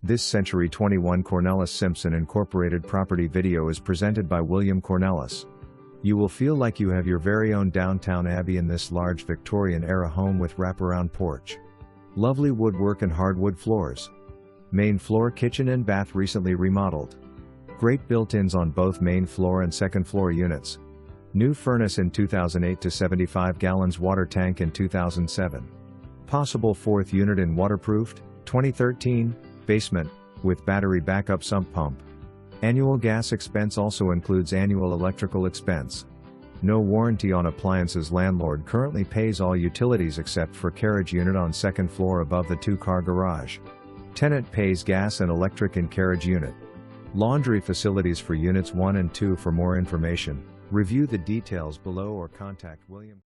This Century 21 Cornelis-Simpson Incorporated property video is presented by William Cornelis. You will feel like you have your very own Down Town Abbey in this large Victorian Era home with wraparound porch. Lovely woodwork and hardwood floors. Main floor kitchen and bath recently remodeled. Great built-ins on both main floor and second floor units. New furnace in 2008 to 75 gallons water tank in 2007. Possible fourth unit in waterproofed, 2013, basement, with battery backup sump pump. Annual gas expense also includes annual electrical expense. No warranty on Appliances Landlord currently pays all utilities except for Carriage Unit on second floor above the 2-car garage. Tenant pays gas and electric in Carriage Unit. Laundry facilities for Units 1 and 2. For more information, review the details below or contact William.